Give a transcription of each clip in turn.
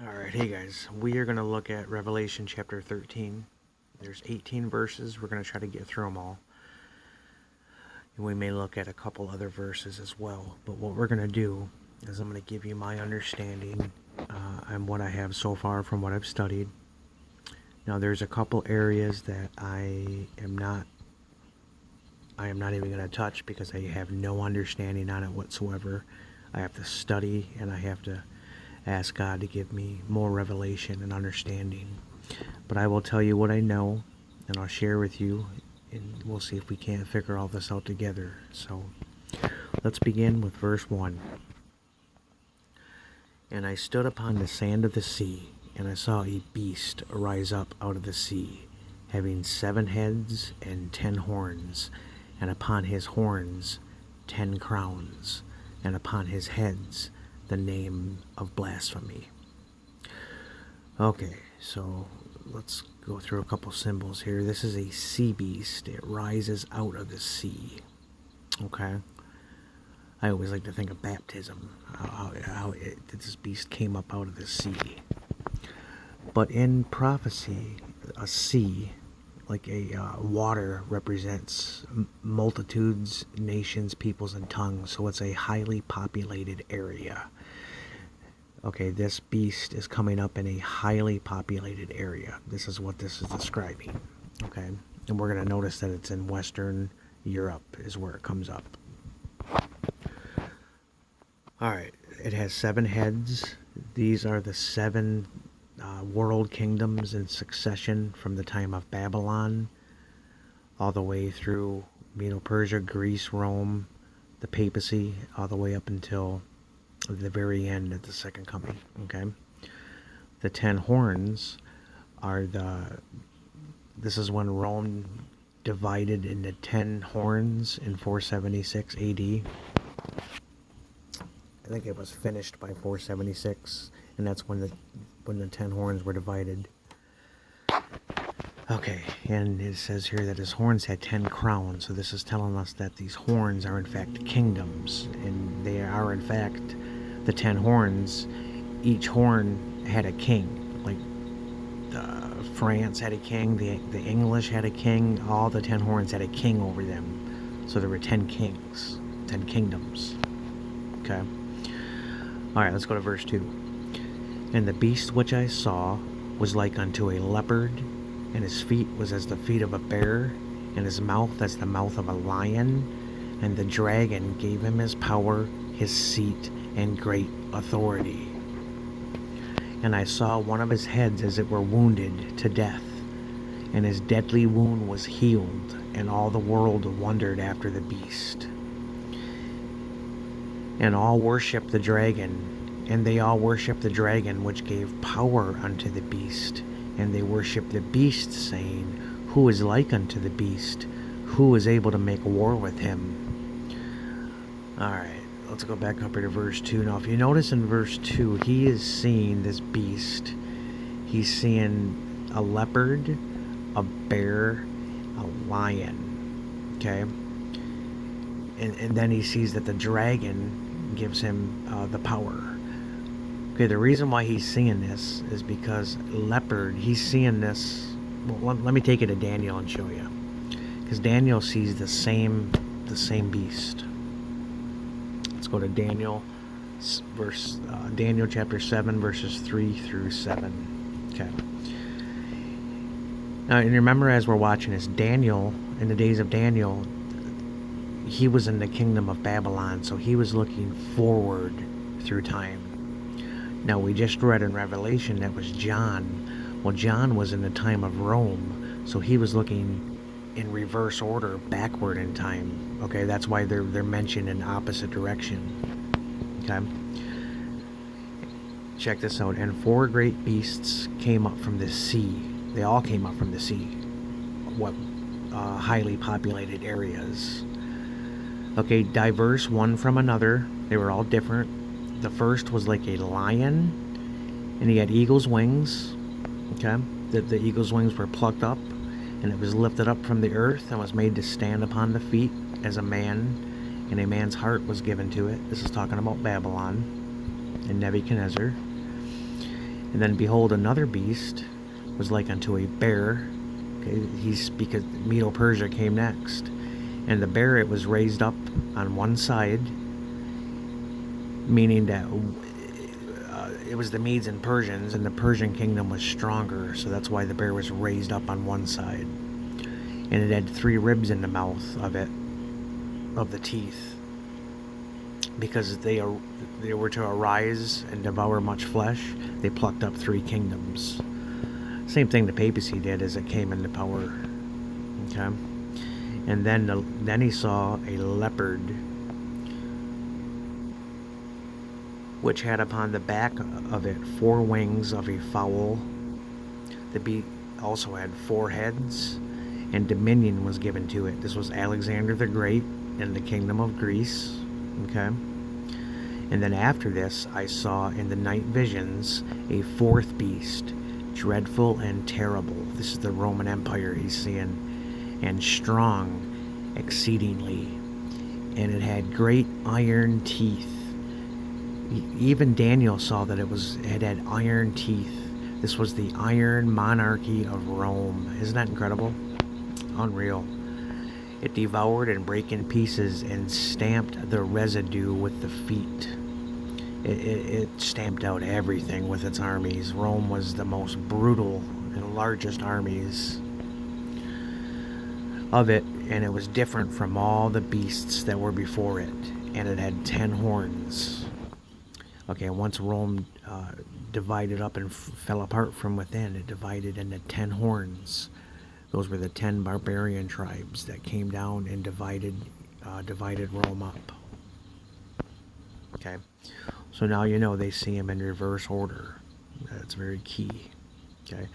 Alright, hey guys, we are going to look at Revelation chapter 13. There's 18 verses. We're going to try to get through them all. And we may look at a couple other verses as well. But what we're going to do is I'm going to give you my understanding and what I have so far from what I've studied. Now there's a couple areas that I am not even going to touch because I have no understanding on it whatsoever. I have to study and I have to ask God to give me more revelation and understanding. But I will tell you what I know, and I'll share with you, and we'll see if we can't figure all this out together. So let's begin with verse 1. And I stood upon the sand of the sea, and I saw a beast arise up out of the sea, having 7 heads and 10 horns, and upon his horns 10 crowns, and upon his heads the name of blasphemy. Okay, so let's go through a couple symbols here. This is a sea beast. It rises out of the sea. Okay, I always like to think of baptism, how this beast came up out of the sea. But in prophecy, a sea, like a water, represents multitudes, nations, peoples, and tongues. So it's a highly populated area. Okay, this beast is coming up in a highly populated area. This is what this is describing. Okay, and we're going to notice that it's in Western Europe is where it comes up. Alright, it has 7 heads. These are the 7 world kingdoms in succession from the time of Babylon all the way through Medo-Persia, Greece, Rome, the Papacy, all the way up until the very end of the second coming. Okay, the 10 horns are this is when Rome divided into 10 horns in 476 AD. I think it was finished by 476, and that's when the 10 horns were divided. Okay, and it says here that his horns had 10 crowns, so this is telling us that these horns are in fact kingdoms, and they are in fact the 10 horns. Each horn had a king, like France had a king, the English had a king, all the 10 horns had a king over them. So there were 10 kings, 10 kingdoms. Okay. Alright, let's go to verse 2. And the beast which I saw was like unto a leopard, and his feet was as the feet of a bear, and his mouth as the mouth of a lion. And the dragon gave him his power, his seat, and great authority. And I saw one of his heads as it were wounded to death, and his deadly wound was healed, and all the world wondered after the beast. And all worshipped the dragon, and they all worshipped the dragon which gave power unto the beast, and they worshipped the beast, saying, Who is like unto the beast? Who is able to make war with him? Alright, let's go back up here to verse 2. Now, if you notice in verse 2, he is seeing this beast. He's seeing a leopard, a bear, a lion. Okay? And then he sees that the dragon gives him the power. Okay, the reason why he's seeing this is because leopard, he's seeing this. Well, let me take it to Daniel and show you. Because Daniel sees the same beast. Let's go to Daniel, Daniel chapter 7, verses 3 through 7. Okay. Now, and remember, as we're watching this, Daniel, in the days of Daniel, he was in the kingdom of Babylon, so he was looking forward through time. Now, we just read in Revelation that was John. Well, John was in the time of Rome, so he was looking in reverse order, backward in time. Okay, that's why they're mentioned in opposite direction. Okay, check this out. And 4 great beasts came up from the sea. They all came up from the sea. What highly populated areas. Okay, diverse one from another. They were all different. The first was like a lion, and he had eagle's wings. Okay, the eagle's wings were plucked up, and it was lifted up from the earth and was made to stand upon the feet as a man, and a man's heart was given to it. This is talking about Babylon and Nebuchadnezzar. And then behold, another beast was like unto a bear. Okay, because Medo-Persia came next. And the bear, it was raised up on one side, meaning that it was the Medes and Persians, and the Persian kingdom was stronger, so that's why the bear was raised up on one side. And it had 3 ribs in the mouth of it, of the teeth, because they were to arise and devour much flesh. They plucked up 3 kingdoms. Same thing the papacy did as it came into power. Okay, and then he saw a leopard, which had upon the back of it 4 wings of a fowl. The beast also had 4 heads, and dominion was given to it. This was Alexander the Great and the kingdom of Greece. Okay, and then after this, I saw in the night visions a 4th beast, dreadful and terrible. This is the Roman Empire he's seeing, and strong exceedingly, and it had great iron teeth. Even Daniel saw that it had iron teeth. This was the iron monarchy of Rome. Isn't that incredible? Unreal. It devoured and brake in pieces and stamped the residue with the feet. It stamped out everything with its armies. Rome was the most brutal and largest armies of it, and it was different from all the beasts that were before it, and it had 10 horns. Okay, once Rome divided up and fell apart from within, it divided into 10 horns. Those were the 10 barbarian tribes that came down and divided Rome up. Okay, so now you know they see him in reverse order. That's very key. Okay,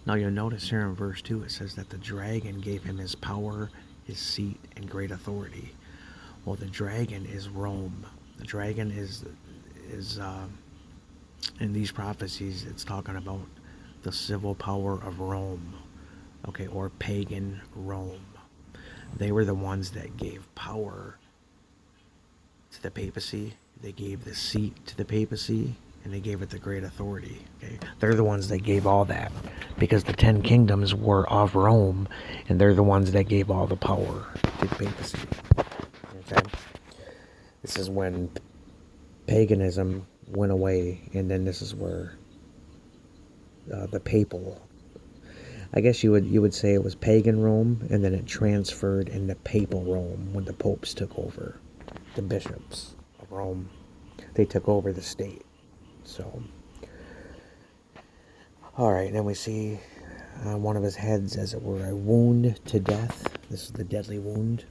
now you'll notice here in verse 2 it says that the dragon gave him his power, his seat, and great authority. Well, the dragon is Rome. The dragon is in these prophecies, it's talking about the civil power of Rome. Okay, or pagan Rome. They were the ones that gave power to the papacy. They gave the seat to the papacy, and they gave it the great authority. Okay, they're the ones that gave all that, because the 10 kingdoms were of Rome, and they're the ones that gave all the power to the papacy. Okay, this is when paganism went away, and then this is where the papal, I guess you would say it was pagan Rome, and then it transferred into papal Rome when the popes took over. The bishops of Rome, they took over the state. So, all right, then we see one of his heads, as it were, a wound to death. This is the deadly wound,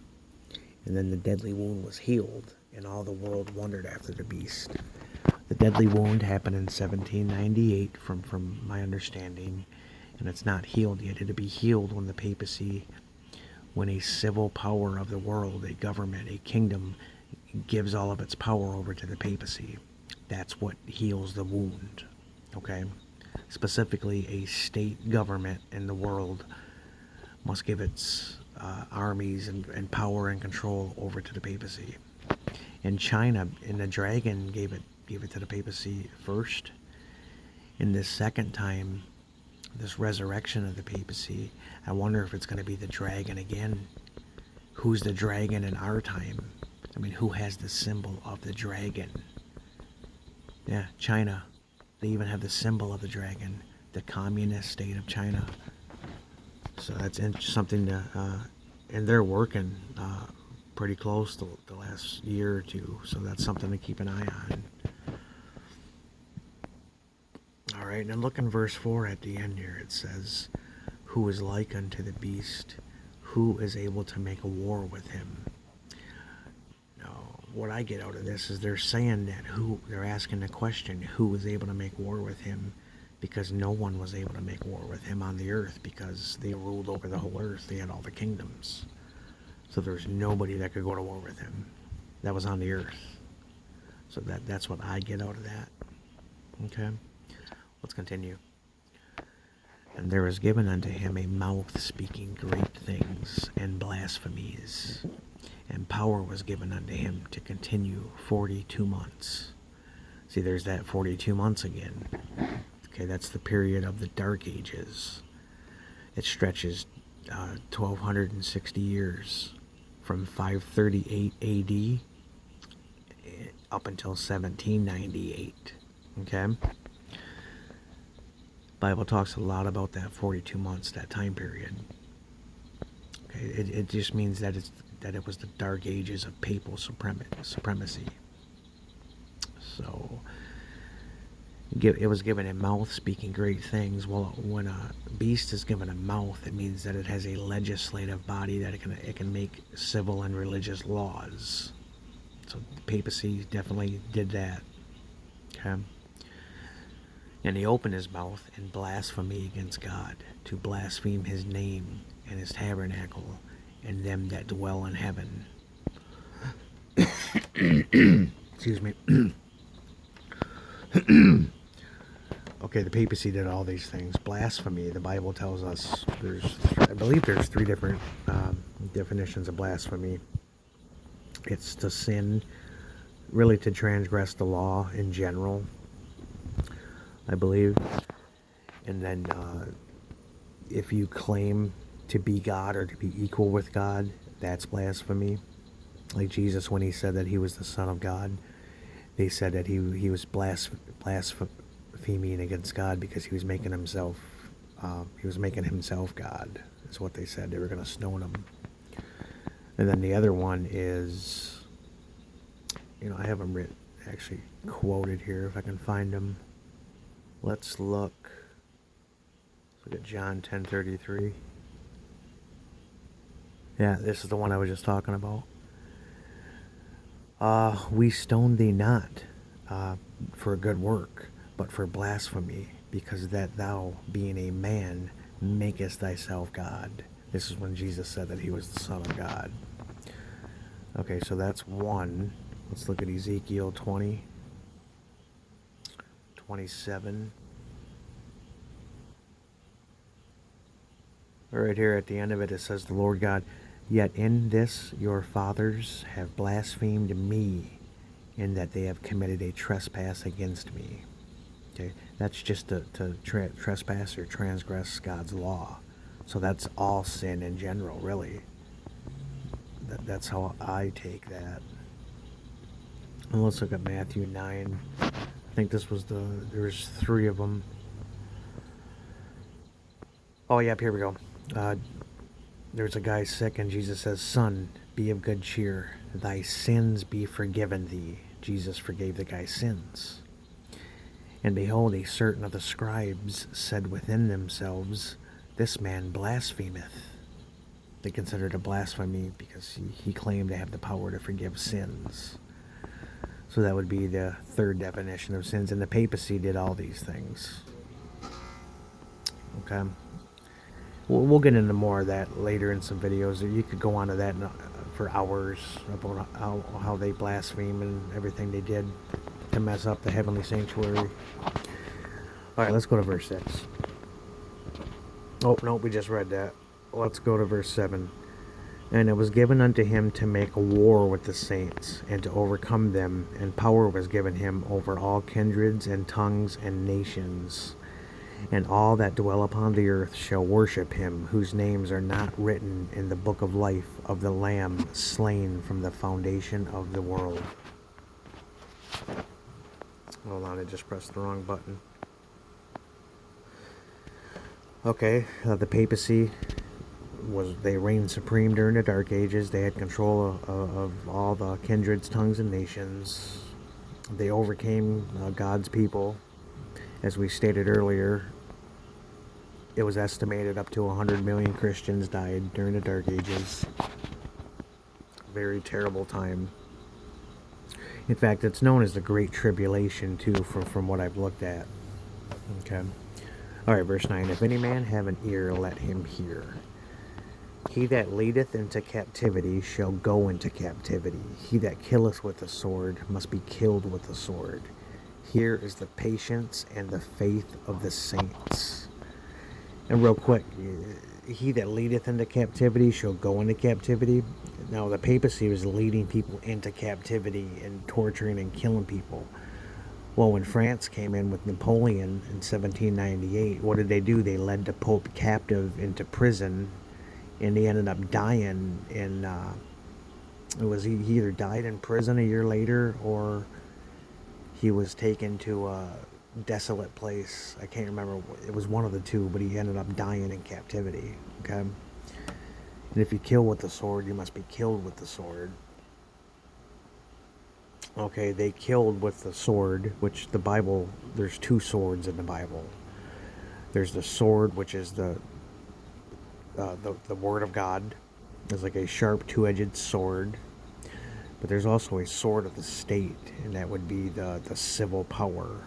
and then the deadly wound was healed, and all the world wondered after the beast. The deadly wound happened in 1798, from my understanding, and it's not healed yet. It'll be healed when the papacy, when a civil power of the world, a government, a kingdom, gives all of its power over to the papacy. That's what heals the wound. Okay? Specifically, a state government in the world must give its armies and power and control over to the papacy. In China, and the dragon gave it to the papacy first. In this second time, this resurrection of the papacy, I wonder if it's going to be the dragon again. Who's the dragon in our time? I mean, who has the symbol of the dragon? Yeah, China. They even have the symbol of the dragon, the communist state of China. So that's something to, and they're working pretty close to the last year or two, so that's something to keep an eye on. All right, and look in verse 4 at the end here. It says, who is like unto the beast, who is able to make a war with him? Now, what I get out of this is they're saying that they're asking the question, who is able to make war with him? Because no one was able to make war with him on the earth, because they ruled over the whole earth. They had all the kingdoms. So there's nobody that could go to war with him. That was on the earth. So that's what I get out of that. Okay? Let's continue. And there was given unto him a mouth speaking great things and blasphemies. And power was given unto him to continue 42 months. See, there's that 42 months again. Okay, that's the period of the Dark Ages. It stretches 1260 years from 538 AD up until 1798. Okay? Bible talks a lot about that 42 months, that time period. Okay, it just means that it was the Dark Ages of papal supremacy. So it was given a mouth speaking great things. Well, when a beast is given a mouth, it means that it has a legislative body that it can make civil and religious laws. So the papacy definitely did that. Okay. And he opened his mouth in blasphemy against God, to blaspheme his name and his tabernacle and them that dwell in heaven. Excuse me. Okay, the papacy did all these things. Blasphemy, the Bible tells us, I believe there's 3 different definitions of blasphemy. It's to sin, really to transgress the law in general, I believe. And then if you claim to be God or to be equal with God, that's blasphemy. Like Jesus, when he said that he was the Son of God, they said that he was blaspheming against God because he was making himself God, is what they said. They were going to stone him. And then the other one is, I have them actually quoted here if I can find them. Let's look at John 10:33. Yeah, this is the one I was just talking about. We stone thee not for a good work, but for blasphemy, because that thou, being a man, makest thyself God. This is when Jesus said that he was the Son of God. Okay, so that's one. Let's look at Ezekiel 20:27. Right here at the end of it, it says, the Lord God, yet in this your fathers have blasphemed me, in that they have committed a trespass against me. Okay, that's just to trespass or transgress God's law. So that's all sin in general, really. That's how I take that. And let's look at Matthew 9. I think this was there's 3 of them. Oh, yep, here we go. There's a guy sick, and Jesus says, son, be of good cheer. Thy sins be forgiven thee. Jesus forgave the guy's sins. And behold, a certain of the scribes said within themselves, this man blasphemeth. They considered it a blasphemy because he claimed to have the power to forgive sins. So that would be the 3rd definition of sins. And the papacy did all these things. Okay. We'll get into more of that later in some videos. You could go on to that for hours about how they blaspheme and everything they did to mess up the heavenly sanctuary. Alright, let's go to verse 6. Oh, no, we just read that. Let's go to verse 7. And it was given unto him to make war with the saints, and to overcome them, and power was given him over all kindreds and tongues and nations. And all that dwell upon the earth shall worship him, whose names are not written in the book of life of the Lamb slain from the foundation of the world. Hold on, I just pressed the wrong button. Okay, the papacy they reigned supreme during the Dark Ages. They had control of all the kindreds, tongues, and nations. They overcame God's people. As we stated earlier, it was estimated up to 100 million Christians died during the Dark Ages. Very terrible time. In fact, it's known as the Great Tribulation, too, from what I've looked at. Okay. Alright, verse 9. If any man have an ear, let him hear. He that leadeth into captivity shall go into captivity. He that killeth with the sword must be killed with the sword. Here is the patience and the faith of the saints. And real quick, he that leadeth into captivity shall go into captivity. Now, the papacy was leading people into captivity and torturing and killing people. Well, when France came in with Napoleon in 1798, what did they do? They led the Pope captive into prison, and he ended up dying in. It was he either died in prison a year later, or he was taken to a desolate place. I can't remember. It was one of the two, but he ended up dying in captivity. Okay, and if you kill with the sword, you must be killed with the sword. Okay, they killed with the sword, which the Bible, there's two swords in the Bible. There's the sword, which is the word of God. It's like a sharp two-edged sword. But there's also a sword of the state, and that would be the civil power,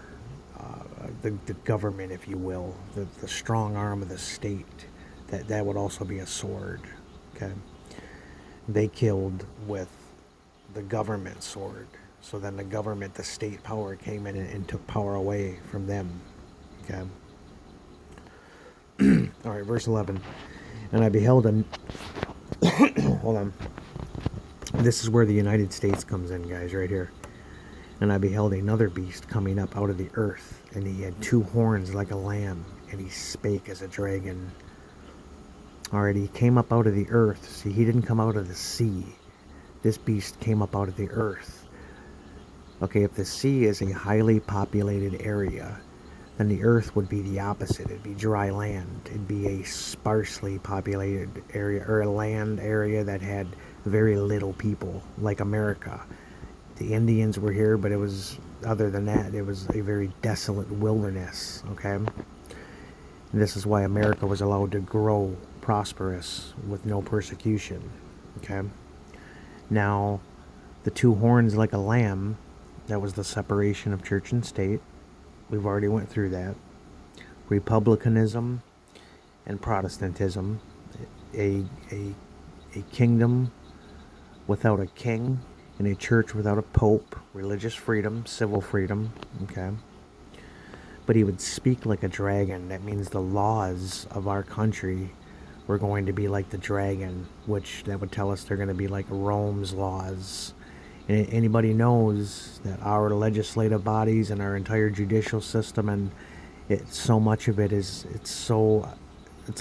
the government, if you will, the strong arm of the state. That would also be a sword. Okay, they killed with the government sword. So then the government, the state power, came in and took power away from them. Okay. All right, verse 11. And I beheld a... Hold on. This is where the United States comes in, guys, right here. And I beheld another beast coming up out of the earth, and he had two horns like a lamb, and he spake as a dragon. All right, he came up out of the earth. See, he didn't come out of the sea. This beast came up out of the earth. Okay, if the sea is a highly populated area, then the earth would be the opposite. It'd be dry land. It'd be a sparsely populated area, or a land area that had very little people, like America. The Indians were here, but it was, other than that, it was a very desolate wilderness, okay? And this is why America was allowed to grow prosperous with no persecution, okay? Now, the two horns like a lamb, that was the separation of church and state. We've already went through that. Republicanism and Protestantism. A kingdom without a king, and a church without a pope. Religious freedom, civil freedom. Okay. But he would speak like a dragon. That means the laws of our country were going to be like the dragon, which that would tell us they're going to be like Rome's laws. And anybody knows that our legislative bodies and our entire judicial system, and so much of it is, it's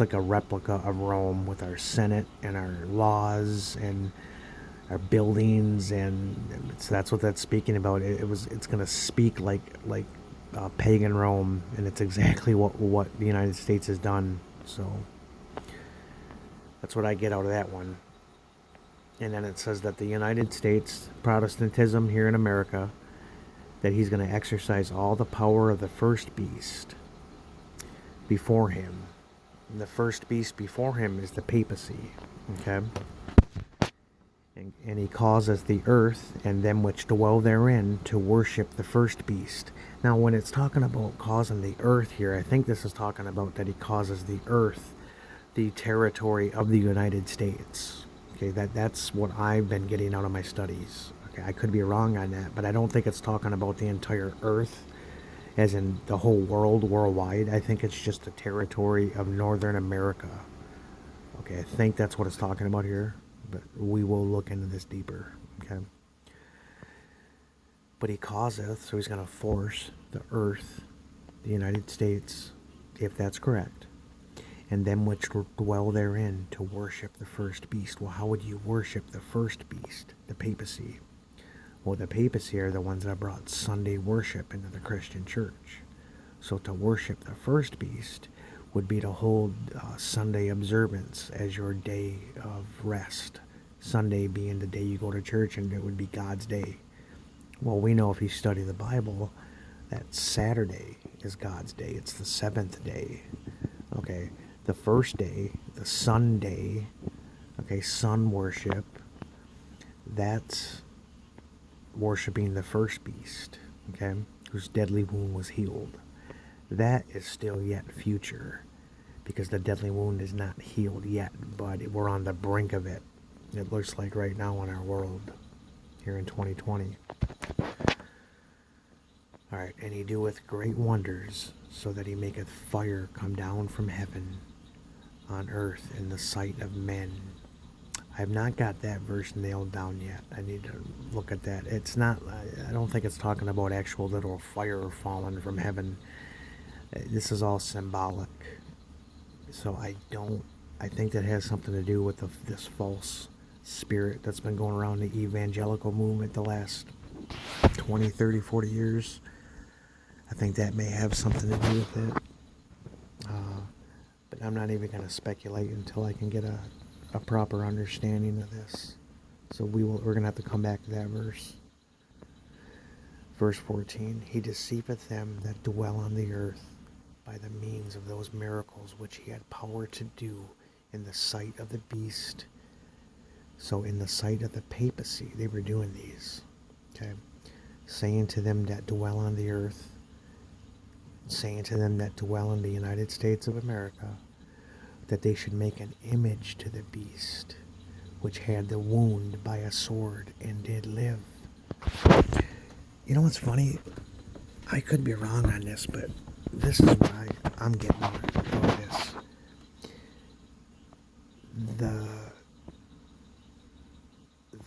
like a replica of Rome, with our Senate and our laws and our buildings, and that's what that's speaking about. It's going to speak like pagan Rome, and it's exactly what the United States has done. So that's what I get out of that one. And then it says that the United States, Protestantism here in America, that he's going to exercise all the power of the first beast before him. And the first beast before him is the papacy. Okay? And he causes the earth and them which dwell therein to worship the first beast. Now, when it's talking about causing the earth here, I think this is talking about that he causes the earth, the territory of the United States. Okay, that's what I've been getting out of my studies. Okay, I could be wrong on that, but I don't think it's talking about the entire earth, as in the whole world, worldwide. I think it's just the territory of Northern America. Okay, I think that's what it's talking about here, but we will look into this deeper. Okay. But he causeth, so he's going to force the earth, the United States, if that's correct, and them which dwell therein to worship the first beast. Well, how would you worship the first beast? The papacy. Well, the papacy are the ones that brought Sunday worship into the Christian church. So to worship the first beast would be to hold Sunday observance as your day of rest. Sunday being the day you go to church, and it would be God's day. Well, we know if you study the Bible that Saturday is God's day. It's the seventh day. Okay. The first day, the Sunday, okay, sun worship, that's worshiping the first beast, okay, whose deadly wound was healed. That is still yet future, because the deadly wound is not healed yet, but we're on the brink of it. It looks like right now in our world, here in 2020. All right, and he doeth great wonders, so that he maketh fire come down from heaven on earth in the sight of men. I've not got that verse nailed down yet. I need to look at that. It's not, I don't think it's talking about actual literal fire falling from heaven. This is all symbolic. So I think that has something to do with this false spirit that's been going around the evangelical movement the last 20, 30, 40 years. I think that may have something to do with it. But I'm not even going to speculate until I can get a proper understanding of this. So we're going to have to come back to that verse. Verse 14, he deceiveth them that dwell on the earth by the means of those miracles which he had power to do in the sight of the beast. So in the sight of the papacy, they were doing these. Okay. Saying to them that dwell on the earth, saying to them that dwell in the United States of America, that they should make an image to the beast, which had the wound by a sword and did live. You know what's funny? I could be wrong on this, but this is what I'm getting out of this.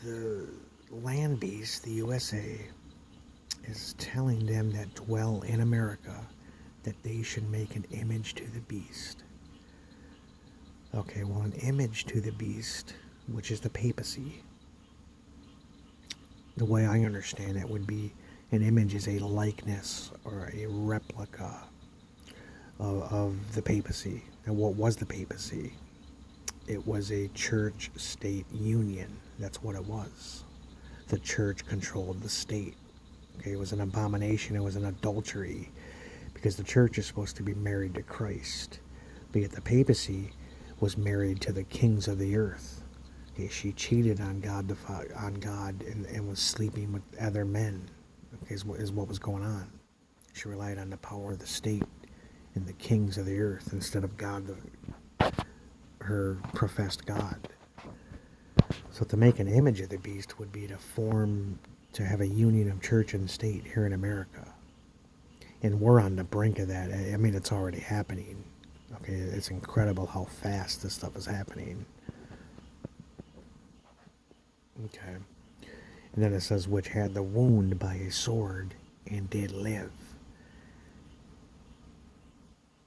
The land beast, the USA, is telling them that dwell in America that they should make an image to the beast. Okay, well, an image to the beast, which is the papacy, the way I understand it would be an image is a likeness or a replica of the papacy. And what was the papacy? It was a church-state union. That's what it was. The church controlled the state. Okay, it was an abomination. It was an adultery. Because the church is supposed to be married to Christ. But yet the papacy was married to the kings of the earth. Okay, she cheated on God, and was sleeping with other men. Okay, is what was going on. She relied on the power of the state and the kings of the earth instead of God, her professed God. So to make an image of the beast would be to have a union of church and state here in America. And we're on the brink of that. I mean, it's already happening. Okay, it's incredible how fast this stuff is happening. Okay. And then it says, which had the wound by a sword and did live.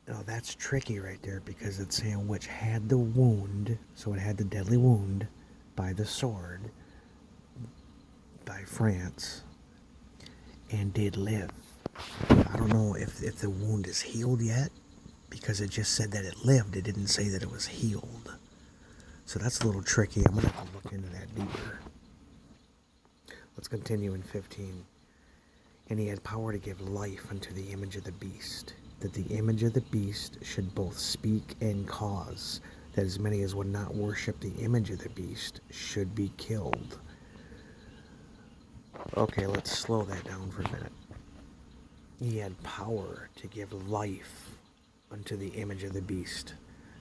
Now that's tricky right there, because it's saying which had the wound, so it had the deadly wound by the sword, by France, and did live. I don't know if the wound is healed yet, because it just said that it lived. It didn't say that it was healed. So that's a little tricky. I'm going to have to look into that deeper. Let's continue in 15. And he had power to give life unto the image of the beast, that the image of the beast should both speak and cause, that as many as would not worship the image of the beast should be killed. Okay, let's slow that down for a minute. He had power to give life unto the image of the beast.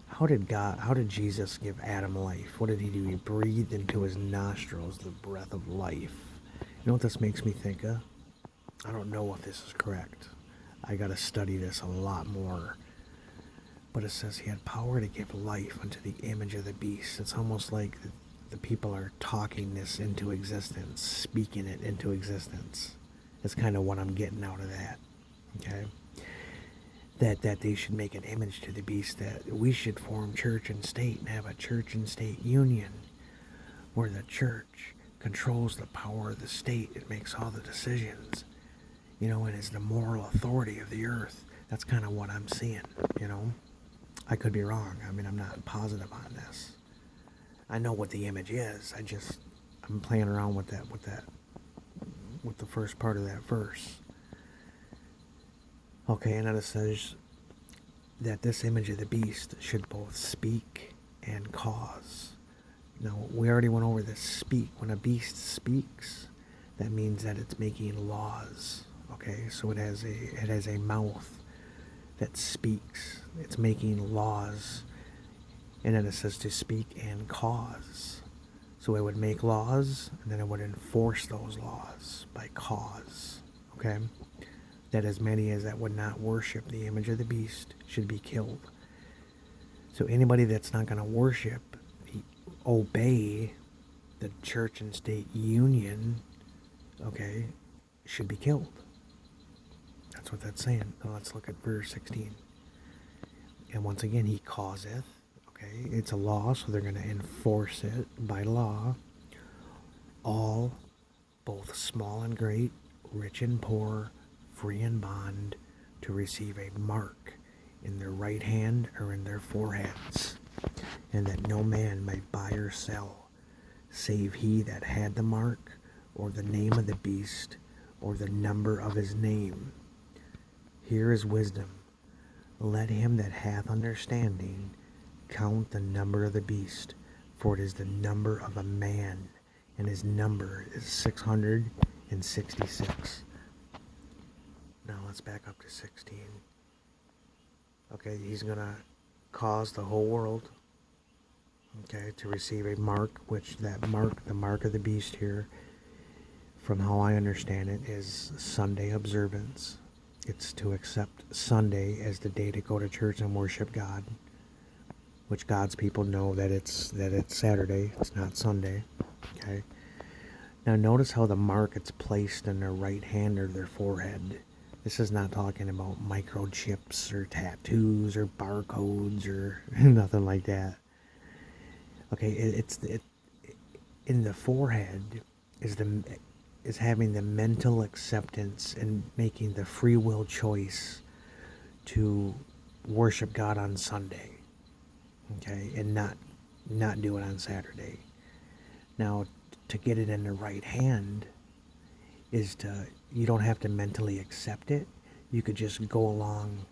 How did Jesus give Adam life? What did he do? He breathed into his nostrils the breath of life. You know what this makes me think of? I don't know if this is correct. I got to study this a lot more. But it says he had power to give life unto the image of the beast. It's almost like the people are talking this into existence, speaking it into existence. That's kind of what I'm getting out of that. Okay? That they should make an image to the beast, that we should form church and state and have a church and state union where the church controls the power of the state and makes all the decisions, you know, and is the moral authority of the earth. That's kind of what I'm seeing, you know. I could be wrong. I mean, I'm not positive on this. I know what the image is. I'm playing around with the first part of that verse. Okay, and then it says that this image of the beast should both speak and cause. Now, we already went over this speak. When a beast speaks, that means that it's making laws. Okay, so it has a mouth that speaks. It's making laws. And then it says to speak and cause. So it would make laws, and then it would enforce those laws by cause. Okay? That as many as that would not worship the image of the beast should be killed. So anybody that's not going to worship the obey the church and state union, okay, should be killed. That's what that's saying. Now let's look at verse 16. And once again, he causeth, okay, it's a law, so they're going to enforce it by law. All, both small and great, rich and poor, free and bond, to receive a mark in their right hand or in their foreheads, and that no man might buy or sell, save he that had the mark, or the name of the beast, or the number of his name. Here is wisdom. Let him that hath understanding count the number of the beast, for it is the number of a man, and his number is 666. Now let's back up to 16. Okay, he's going to cause the whole world, okay, to receive a mark, which that mark, the mark of the beast here, from how I understand it, is Sunday observance. It's to accept Sunday as the day to go to church and worship God, which God's people know that it's Saturday, it's not Sunday. Okay. Now notice how the mark is placed in their right hand or their forehead. This is not talking about microchips or tattoos or barcodes or nothing like that. Okay, it's in the forehead is having the mental acceptance and making the free will choice to worship God on Sunday, okay, and not do it on Saturday. Now, to get it in the right hand is you don't have to mentally accept it. You could just go along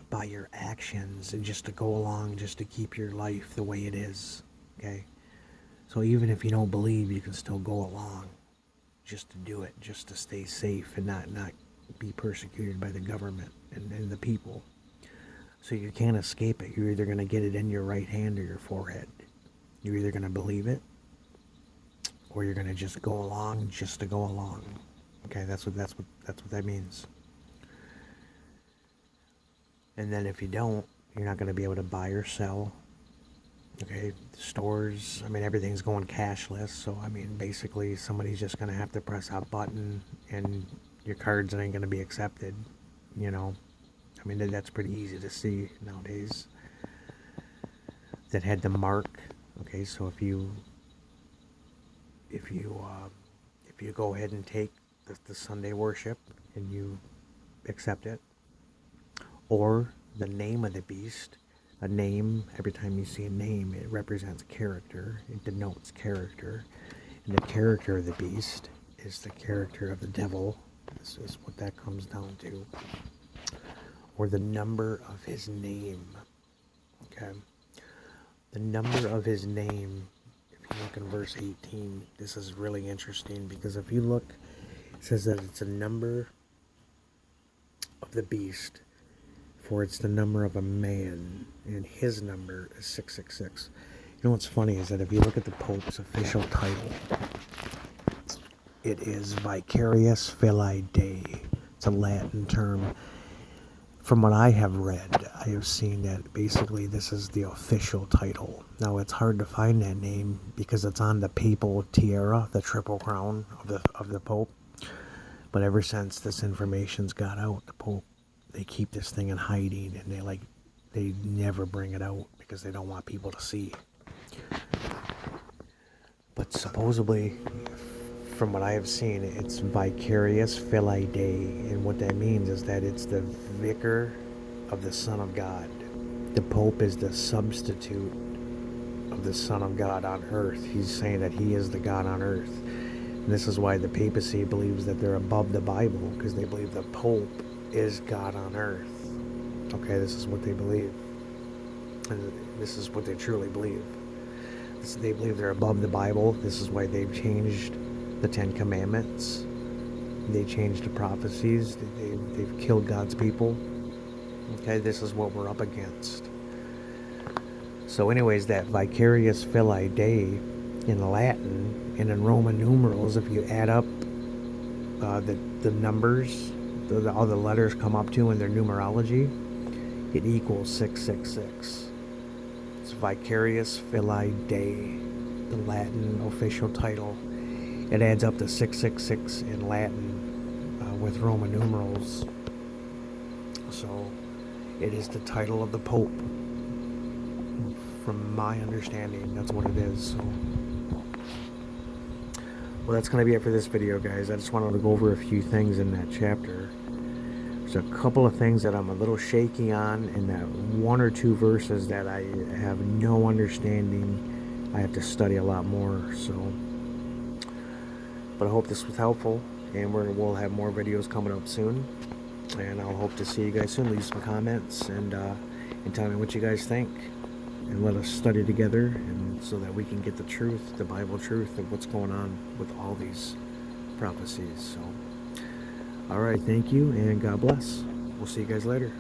by your actions, and just to go along, just to keep your life the way it is, okay? So even if you don't believe, you can still go along just to do it, just to stay safe and not be persecuted by the government and the people. So you can't escape it. You're either going to get it in your right hand or your forehead. You're either going to believe it, or you're going to just go along just to go along. Okay, that's what that means. And then if you don't, you're not going to be able to buy or sell. Okay, stores, I mean, everything's going cashless, so, I mean, basically, somebody's just going to have to press a button, and your cards ain't going to be accepted, you know. I mean, that's pretty easy to see nowadays. That had the mark, okay, so if you go ahead and take the Sunday worship, and you accept it, or the name of the beast. A name, every time you see a name, it represents character. It denotes character. And the character of the beast is the character of the devil. This is what that comes down to. Or the number of his name. Okay. The number of his name, if you look in verse 18, this is really interesting, because if you look, it says that it's a number of the beast, for it's the number of a man, and his number is 666. You know what's funny is that if you look at the Pope's official title, it is Vicarius Filii Dei. It's a Latin term. From what I have read, I have seen that basically this is the official title. Now, it's hard to find that name because it's on the papal tiara, the triple crown of the Pope. But ever since this information's got out, the Pope, they keep this thing in hiding, and they never bring it out because they don't want people to see. But supposedly, from what I have seen, it's Vicarius Filii Dei, and what that means is that it's the vicar of the Son of God. The Pope is the substitute of the Son of God on earth. He's saying that he is the God on earth. And this is why the papacy believes that they're above the Bible, because they believe the Pope is God on earth. Okay, this is what they believe. And this is what they truly believe. They believe they're above the Bible. This is why they've changed the Ten Commandments. They changed the prophecies. They've killed God's people. Okay, this is what we're up against. So anyways, that Vicarius Filii Dei in Latin and in Roman numerals, if you add up the numbers, all the letters come up to in their numerology, it equals 666. It's Vicarius Filii Dei, the Latin official title. It adds up to 666 in Latin with Roman numerals. So it is the title of the Pope. From my understanding, that's what it is. So, well, that's going to be it for this video, guys. I just wanted to go over a few things in that chapter. There's a couple of things that I'm a little shaky on, and that one or two verses that I have no understanding. I have to study a lot more. So, but I hope this was helpful, and we'll have more videos coming up soon. And I'll hope to see you guys soon. Leave some comments and tell me what you guys think. And let us study together, and so that we can get the truth, the Bible truth of what's going on with all these prophecies. So, all right, thank you, and God bless. We'll see you guys later.